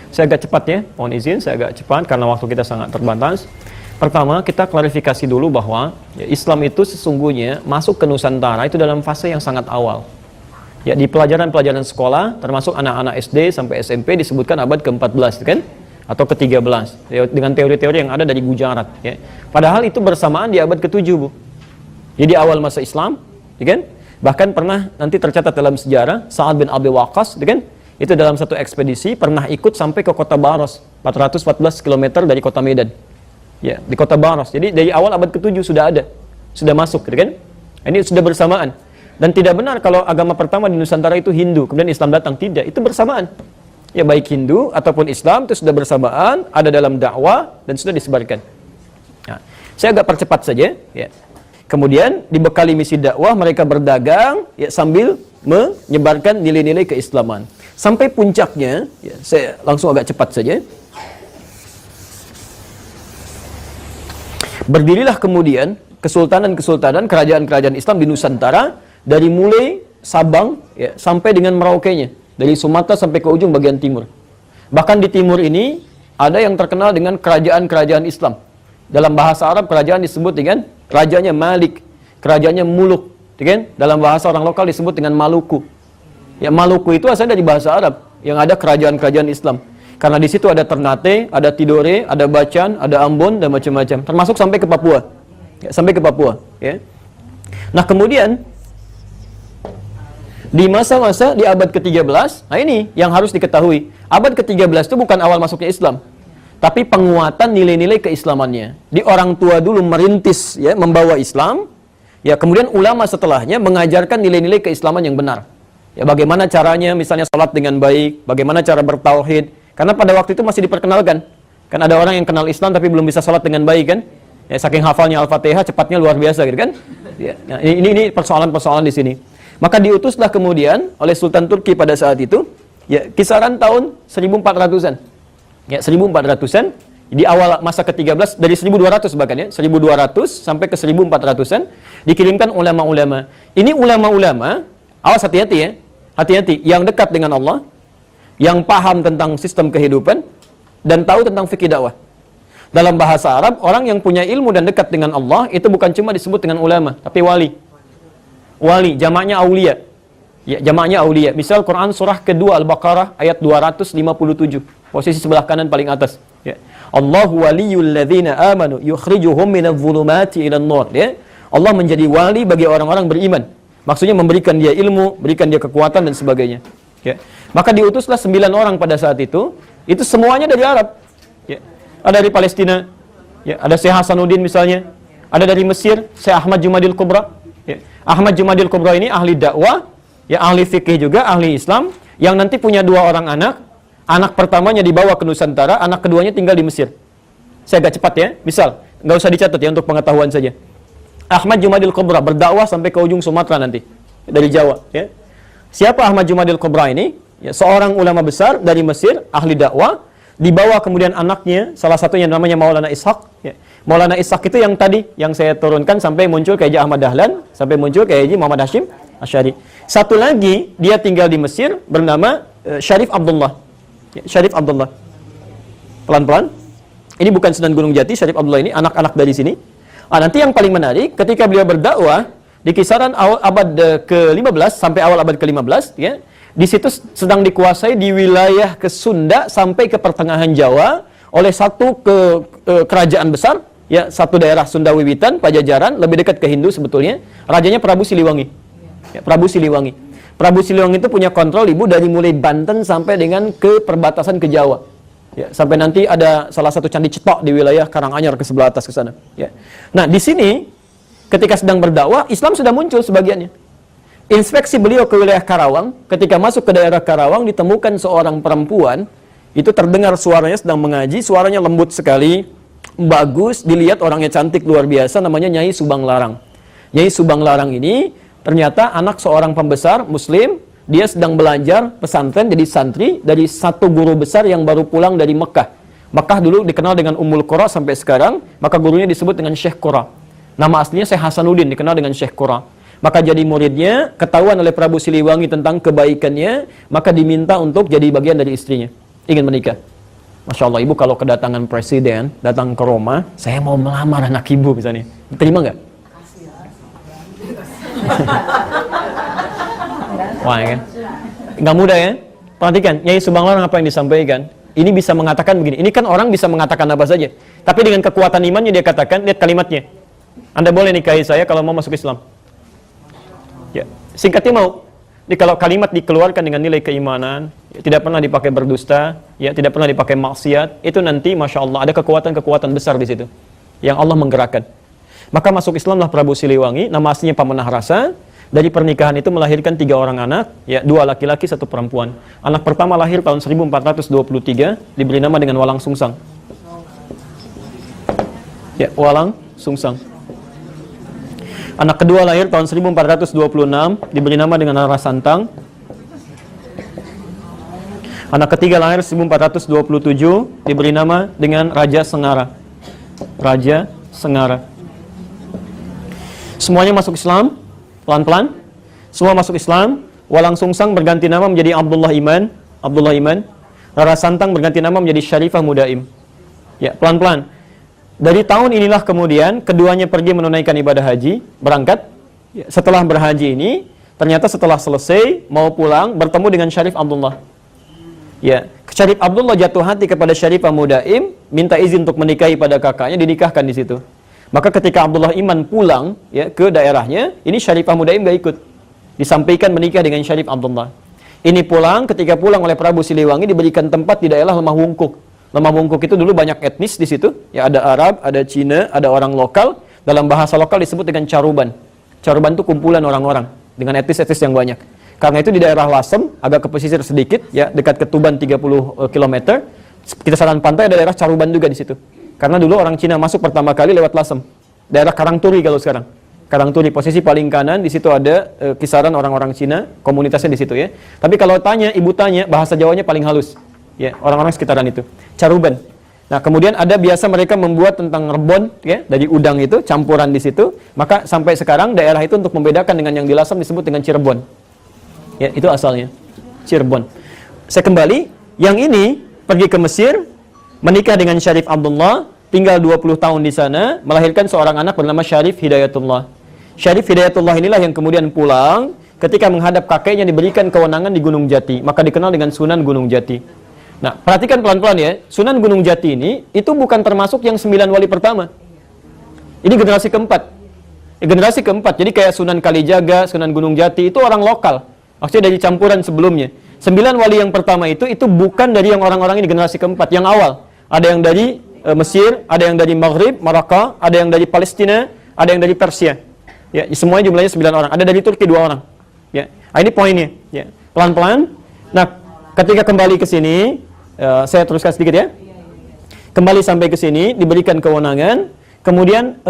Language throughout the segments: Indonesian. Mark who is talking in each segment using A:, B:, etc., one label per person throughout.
A: Saya agak cepat ya, mohon izin saya agak cepat karena waktu kita sangat terbatas. Pertama, kita klarifikasi dulu bahwa Islam itu sesungguhnya masuk ke Nusantara itu dalam fase yang sangat awal. Ya, di pelajaran-pelajaran sekolah, termasuk anak-anak SD sampai SMP disebutkan abad ke-14 kan? Atau ke-13 ya, dengan teori-teori yang ada dari Gujarat ya. Padahal itu bersamaan di abad ke-7, Bu. Jadi awal masa Islam, ya kan? Bahkan pernah nanti tercatat dalam sejarah Sa'ad bin Abi Waqqas, ya kan? Itu dalam satu ekspedisi pernah ikut sampai ke kota Baros, 414 km dari kota Medan. Ya, di kota Baros. Jadi dari awal abad ke-7 sudah ada, sudah masuk, gitu kan? Ini sudah bersamaan. Dan tidak benar kalau agama pertama di Nusantara itu Hindu, kemudian Islam datang. Tidak, itu bersamaan. Ya, baik Hindu ataupun Islam itu sudah bersamaan, ada dalam dakwah dan sudah disebarkan. Nah, saya agak percepat saja. Ya. Kemudian dibekali misi dakwah, mereka berdagang ya, sambil menyebarkan nilai-nilai keislaman. Sampai puncaknya, ya, saya langsung agak cepat saja. Berdirilah kemudian kesultanan-kesultanan, kerajaan-kerajaan Islam di Nusantara dari mulai Sabang ya, sampai dengan Merauke-nya, dari Sumatera sampai ke ujung bagian timur. Bahkan di timur ini ada yang terkenal dengan kerajaan-kerajaan Islam. Dalam bahasa Arab kerajaan disebut dengan rajanya Malik, kerajaannya Muluk, kan? Dalam bahasa orang lokal disebut dengan Maluku. Ya, Maluku itu asalnya dari bahasa Arab yang ada kerajaan-kerajaan Islam. Karena di situ ada Ternate, ada Tidore, ada Bacan, ada Ambon dan macam-macam. Termasuk sampai ke Papua. Ya, sampai ke Papua, ya. Nah, kemudian di masa-masa di abad ke-13, nah ini yang harus diketahui. Abad ke-13 itu bukan awal masuknya Islam, tapi penguatan nilai-nilai keislamannya. Di orang tua dulu merintis ya, membawa Islam, ya kemudian ulama setelahnya mengajarkan nilai-nilai keislaman yang benar. Ya, bagaimana caranya misalnya salat dengan baik, bagaimana cara bertauhid. Karena pada waktu itu masih diperkenalkan. Kan ada orang yang kenal Islam tapi belum bisa salat dengan baik kan? Ya, saking hafalnya Al-Fatihah cepatnya luar biasa gitu kan? Ya, nah, ini persoalan-persoalan di sini. Maka diutuslah kemudian oleh Sultan Turki pada saat itu, ya kisaran tahun 1400-an. Ya, 1400-an di awal masa ke-13 dari 1200 bahkan ya, 1200 sampai ke 1400-an dikirimkan ulama-ulama. Ini ulama-ulama, awas hati-hati ya. Hati-hati, yang dekat dengan Allah, yang paham tentang sistem kehidupan dan tahu tentang fikih dakwah. Dalam bahasa Arab, orang yang punya ilmu dan dekat dengan Allah itu bukan cuma disebut dengan ulama, tapi wali. Wali, jamaknya aulia. Ya, jamaknya aulia. Misal Quran surah kedua Al-Baqarah ayat 257. Posisi sebelah kanan paling atas. Ya. Allahu waliyul ladzina amanu yukhrijuhum minadh-dhulumati ilan nur. Ya. Allah menjadi wali bagi orang-orang beriman. Maksudnya memberikan dia ilmu, berikan dia kekuatan dan sebagainya. Ya. Maka diutuslah 9 orang pada saat itu semuanya dari Arab. Ya. Ada dari Palestina, ya. Ada Syekh Hasanuddin misalnya, ada dari Mesir, Syekh Ahmad Jumadil Kubra. Ya. Ahmad Jumadil Kubra ini ahli dakwah, ya ahli fikih juga, ahli Islam, yang nanti punya 2 orang anak. Anak pertamanya dibawa ke Nusantara, anak keduanya tinggal di Mesir. Saya agak cepat ya, misal, nggak usah dicatat ya untuk pengetahuan saja. Ahmad Jumadil Kubra berdakwah sampai ke ujung Sumatera nanti, dari Jawa. Ya. Siapa Ahmad Jumadil Kubra ini? Ya, seorang ulama besar dari Mesir, ahli dakwah, dibawa kemudian anaknya, salah satunya namanya Maulana Ishaq. Ya. Maulana Ishaq itu yang tadi, yang saya turunkan sampai muncul ke Haji Ahmad Dahlan, sampai muncul ke Haji Muhammad Hashim Asy'ari. Satu lagi, dia tinggal di Mesir, bernama Syarif Abdullah. Ya, Syarif Abdullah. Pelan-pelan. Ini bukan Sunan Gunung Jati, Syarif Abdullah ini, anak-anak dari sini. Nanti yang paling menarik, ketika beliau berdakwah, di kisaran abad ke-15 sampai awal abad ke-15, ya, di situ sedang dikuasai di wilayah ke Sunda sampai ke pertengahan Jawa oleh satu kerajaan besar, ya, satu daerah Sunda Wiwitan, Pajajaran, lebih dekat ke Hindu sebetulnya. Rajanya Prabu Siliwangi. Ya, Prabu Siliwangi. Prabu Siliwangi itu punya kontrol Ibu dari mulai Banten sampai dengan ke perbatasan ke Jawa. Ya, sampai nanti ada salah satu candi cetok di wilayah Karanganyar ke sebelah atas ke sana. Ya. Nah, di sini ketika sedang berdakwah, Islam sudah muncul sebagiannya. Inspeksi beliau ke wilayah Karawang, ketika masuk ke daerah Karawang ditemukan seorang perempuan, itu terdengar suaranya sedang mengaji, suaranya lembut sekali, bagus, dilihat orangnya cantik luar biasa, namanya Nyai Subang Larang. Nyai Subang Larang ini ternyata anak seorang pembesar Muslim. Dia sedang belajar pesantren jadi santri dari satu guru besar yang baru pulang dari Mekah. Mekah dulu dikenal dengan Ummul Qura sampai sekarang, maka gurunya disebut dengan Syekh Qura. Nama aslinya Syekh Hasanuddin, dikenal dengan Syekh Qura. Maka jadi muridnya, ketahuan oleh Prabu Siliwangi tentang kebaikannya, maka diminta untuk jadi bagian dari istrinya. ingin menikah. Masya Allah, ibu kalau kedatangan presiden datang ke Roma, saya mau melamar anak ibu misalnya, terima nggak? Wah, ya kan? Nggak mudah ya. Perhatikan, Nyai Subanglarang apa yang disampaikan. Ini bisa mengatakan begini. Ini kan orang bisa mengatakan apa saja. Tapi dengan kekuatan imannya dia katakan, lihat kalimatnya. Anda boleh nikahi saya kalau mau masuk Islam. Ya, singkatnya mau. Jadi kalau kalimat dikeluarkan dengan nilai keimanan, ya, tidak pernah dipakai berdusta, ya, tidak pernah dipakai maksiat, itu nanti Masya Allah ada kekuatan-kekuatan besar di situ yang Allah menggerakkan. Maka masuk Islamlah Prabu Siliwangi, nama aslinya Pamanah Rasa. Dari pernikahan itu melahirkan 3 orang anak, ya, 2 laki-laki, 1 perempuan. Anak pertama lahir tahun 1423, diberi nama dengan Walang Sungsang. Ya, Walang Sungsang. Anak kedua lahir tahun 1426, diberi nama dengan Rara Santang. Anak ketiga lahir 1427, diberi nama dengan Raja Sengara. Raja Sengara. Semuanya masuk Islam, pelan-pelan. Semua masuk Islam. Walang Sungsang berganti nama menjadi Abdullah Iman. Abdullah Iman. Rara Santang berganti nama menjadi Syarifah Mudaim. Ya, pelan-pelan. Dari tahun inilah kemudian keduanya pergi menunaikan ibadah haji, berangkat. Ya, setelah berhaji ini, ternyata setelah selesai mau pulang bertemu dengan Syarif Abdullah. Ya, Syarif Abdullah jatuh hati kepada Syarifah Mudaim, minta izin untuk menikahi pada kakaknya, dinikahkan di situ. Maka ketika Abdullah Iman pulang ya ke daerahnya, ini Syarifah Mudaim gak ikut. Disampaikan menikah dengan Syarif Abdullah. Ini pulang, ketika pulang oleh Prabu Siliwangi diberikan tempat di daerah Lemah Wungkuk. Lemah Wungkuk itu dulu banyak etnis di situ, ya ada Arab, ada Cina, ada orang lokal. Dalam bahasa lokal disebut dengan Caruban. Caruban itu kumpulan orang-orang dengan etnis-etnis yang banyak. Karena itu di daerah Lasem, agak ke pesisir sedikit, ya dekat ke Tuban 30 km. Kisaran pantai ada daerah Caruban juga di situ. Karena dulu orang Cina masuk pertama kali lewat Lasem. Daerah Karangturi kalau sekarang. Karangturi posisi paling kanan, di situ ada kisaran orang-orang Cina, komunitasnya di situ ya. Tapi kalau tanya, ibu tanya, bahasa Jawanya paling halus. Ya, orang-orang sekitaran itu. Caruban. Nah, kemudian ada biasa mereka membuat tentang rebon ya, dari udang itu, campuran di situ. Maka sampai sekarang daerah itu untuk membedakan dengan yang di Lasem disebut dengan Cirebon. Ya, itu asalnya. Cirebon. Saya kembali, yang ini pergi ke Mesir, menikah dengan Syarif Abdullah, tinggal 20 tahun di sana, melahirkan seorang anak bernama Syarif Hidayatullah. Syarif Hidayatullah inilah yang kemudian pulang, ketika menghadap kakeknya diberikan kewenangan di Gunung Jati, maka dikenal dengan Sunan Gunung Jati. Nah, perhatikan pelan-pelan ya, Sunan Gunung Jati ini, itu bukan termasuk yang 9 wali pertama. Ini generasi keempat. Generasi keempat, jadi kayak Sunan Kalijaga, Sunan Gunung Jati, itu orang lokal. Maksudnya dari campuran sebelumnya. 9 wali yang pertama itu bukan dari yang orang-orang ini generasi keempat, yang awal. Ada yang dari Mesir, ada yang dari Maghrib, Maroko, ada yang dari Palestina, ada yang dari Persia. Ya, semuanya jumlahnya 9 orang. Ada dari Turki 2 orang. Ya, nah, ini poinnya. Ya, pelan-pelan. Nah, ketika kembali ke sini, saya teruskan sedikit ya. Kembali sampai ke sini, diberikan kewenangan. Kemudian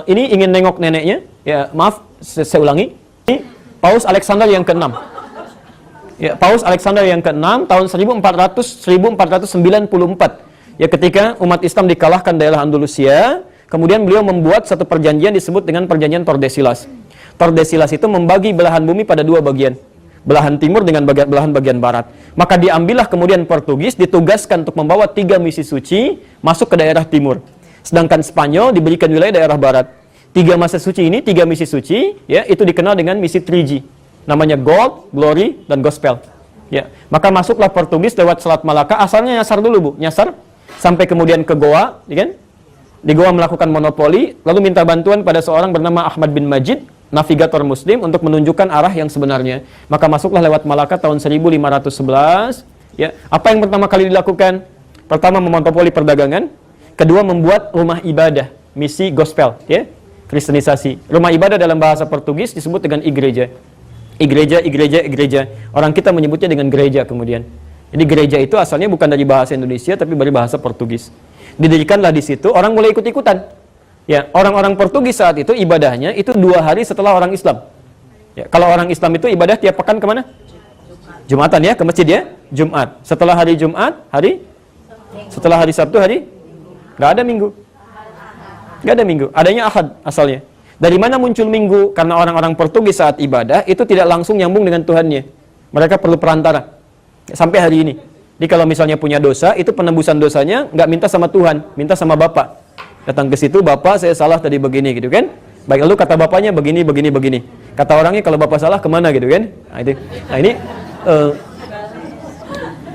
A: ini ingin nengok neneknya. Ya, maaf, saya ulangi. Ini Paus Alexander yang ke-6. Ya, Paus Alexander yang ke-6 tahun 1494. Ya, ketika umat Islam dikalahkan daerah Andalusia, kemudian beliau membuat satu perjanjian disebut dengan perjanjian Tordesillas. Tordesillas itu membagi belahan bumi pada 2 bagian. Belahan timur dengan belahan bagian barat. Maka diambillah kemudian Portugis, ditugaskan untuk membawa 3 misi suci masuk ke daerah timur. Sedangkan Spanyol diberikan wilayah daerah barat. 3 masa suci ini, 3 misi suci, ya, itu dikenal dengan misi 3G. Namanya Gold, Glory, dan Gospel. Ya, maka masuklah Portugis lewat Selat Malaka. Asalnya nyasar dulu, Bu. Nyasar sampai kemudian ke Goa, ya kan? Di Goa melakukan monopoli, lalu minta bantuan pada seorang bernama Ahmad bin Majid, navigator muslim, untuk menunjukkan arah yang sebenarnya. Maka masuklah lewat Malaka tahun 1511. Ya, apa yang pertama kali dilakukan? Pertama, memonopoli perdagangan. Kedua, membuat rumah ibadah, misi gospel, ya, kristenisasi. Rumah ibadah dalam bahasa Portugis disebut dengan igreja. Igreja. Orang kita menyebutnya dengan gereja kemudian. Jadi gereja itu asalnya bukan dari bahasa Indonesia, tapi dari bahasa Portugis. Didirikanlah di situ, orang mulai ikut-ikutan. Ya, orang-orang Portugis saat itu ibadahnya itu 2 hari setelah orang Islam. Ya, kalau orang Islam itu ibadah tiap pekan kemana? Jumatan ya, ke masjid ya, Jumat. Setelah hari Jumat, setelah hari Sabtu, nggak ada Minggu. Nggak ada Minggu, adanya Ahad asalnya. Dari mana muncul Minggu? Karena orang-orang Portugis saat ibadah itu tidak langsung nyambung dengan Tuhannya. Mereka perlu perantara. Sampai hari ini. Jadi kalau misalnya punya dosa, itu penembusan dosanya nggak minta sama Tuhan, minta sama Bapak. Datang ke situ, Bapak saya salah tadi begini gitu kan. Baik, lalu kata bapaknya begini. Kata orangnya kalau Bapak salah kemana gitu kan. Nah ini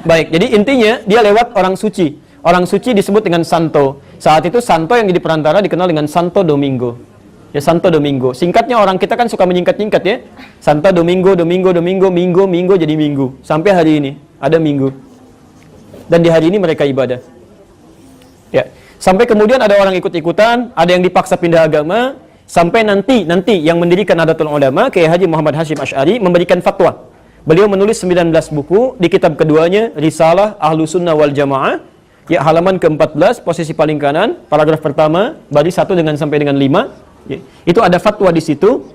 A: baik, jadi intinya dia lewat orang suci. Orang suci disebut dengan santo. Saat itu santo yang jadi perantara dikenal dengan Santo Domingo. Ya, Santo Domingo. Singkatnya orang kita kan suka menyingkat-nyingkat ya. Santo Domingo, minggu jadi minggu. Sampai hari ini ada minggu. Dan di hari ini mereka ibadah. Ya. Sampai kemudian ada orang ikut-ikutan, ada yang dipaksa pindah agama, sampai nanti yang mendirikan Nahdlatul Ulama, Kiai Haji Muhammad Hasyim Asy'ari memberikan fatwa. Beliau menulis 19 buku, di kitab keduanya Risalah Ahlu Sunnah wal Jamaah, ya halaman ke-14, posisi paling kanan, paragraf pertama, baris 1 sampai dengan 5. Ya. Itu ada fatwa di situ.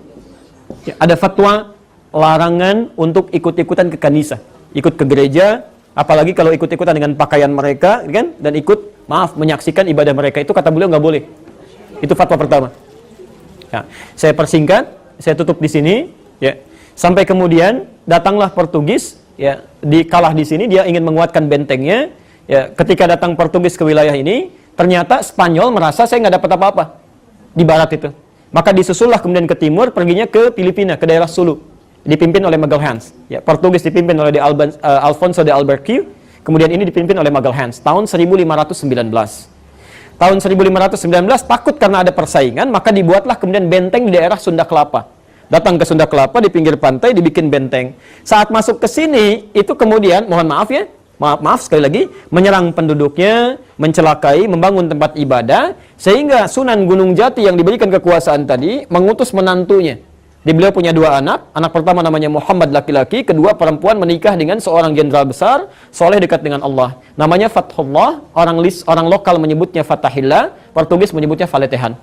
A: Ya, ada fatwa larangan untuk ikut-ikutan ke kanisa, ikut ke gereja, apalagi kalau ikut-ikutan dengan pakaian mereka, kan? Dan menyaksikan ibadah mereka, itu kata beliau nggak boleh. Itu fatwa pertama. Ya, saya persingkat, saya tutup di sini. Ya, sampai kemudian datanglah Portugis, ya, dikalah di sini, dia ingin menguatkan bentengnya. Ya, ketika datang Portugis ke wilayah ini, ternyata Spanyol merasa saya nggak dapat apa-apa di barat itu. Maka disusullah kemudian ke timur, perginya ke Filipina, ke daerah Sulu, dipimpin oleh Magalhães. Ya, Portugis dipimpin oleh Alfonso de Albuquerque, kemudian ini dipimpin oleh Magalhães tahun 1519. Tahun 1519 takut karena ada persaingan, maka dibuatlah kemudian benteng di daerah Sunda Kelapa. Datang ke Sunda Kelapa di pinggir pantai dibikin benteng. Saat masuk ke sini itu kemudian mohon maaf ya, maaf sekali lagi, menyerang penduduknya, mencelakai, membangun tempat ibadah, sehingga Sunan Gunung Jati yang diberikan kekuasaan tadi mengutus menantunya. Beliau punya 2 anak. Anak pertama namanya Muhammad laki-laki, kedua perempuan, menikah dengan seorang jenderal besar, soleh dekat dengan Allah. Namanya Fathullah, orang lokal menyebutnya Fatahillah, Portugis menyebutnya Faletehan.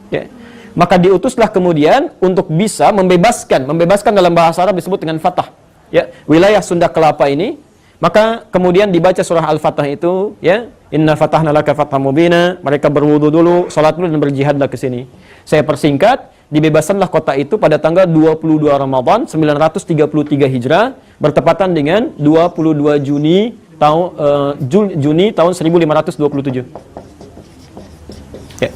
A: Ya. Maka diutuslah kemudian untuk bisa membebaskan dalam bahasa Arab disebut dengan Fatah. Ya, wilayah Sunda Kelapa ini. Maka kemudian dibaca surah Al-Fatah itu, ya, Inna fatahna laka fatham mubina. Mereka berwudu dulu, salat dulu dan berjihadlah ke sini. Saya persingkat, dibebasanlah kota itu pada tanggal 22 Ramadan 933 Hijrah, bertepatan dengan 22 Juni tahun 1527. Ya.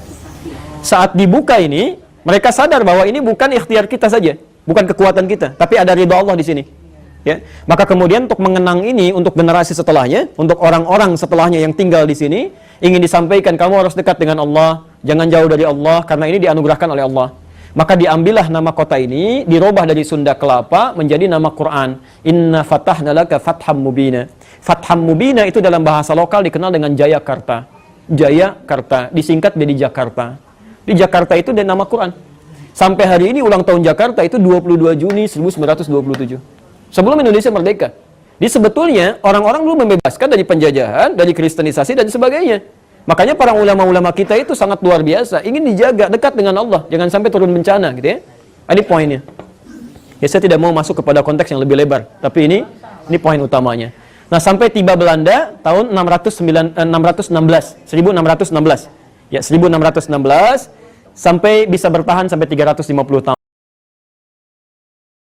A: Saat dibuka ini, mereka sadar bahwa ini bukan ikhtiar kita saja, bukan kekuatan kita, tapi ada ridha Allah di sini. Ya, maka kemudian untuk mengenang ini untuk generasi setelahnya, untuk orang-orang setelahnya yang tinggal di sini, ingin disampaikan kamu harus dekat dengan Allah, jangan jauh dari Allah karena ini dianugerahkan oleh Allah. Maka diambillah nama kota ini, dirubah dari Sunda Kelapa menjadi nama Quran. Inna fatahna laka fatham mubina. Fatham mubina itu dalam bahasa lokal dikenal dengan Jayakarta. Jayakarta disingkat jadi Jakarta. Di Jakarta itu ada nama Quran. Sampai hari ini ulang tahun Jakarta itu 22 Juni 1927. Sebelum Indonesia merdeka. Jadi sebetulnya orang-orang dulu membebaskan dari penjajahan, dari kristenisasi dan sebagainya. Makanya para ulama-ulama kita itu sangat luar biasa, ingin dijaga dekat dengan Allah, jangan sampai turun bencana gitu ya. Ini poinnya. Ya, saya tidak mau masuk kepada konteks yang lebih lebar, tapi ini poin utamanya. Nah, sampai tiba Belanda tahun 1616. Ya, 1616 sampai bisa bertahan sampai 350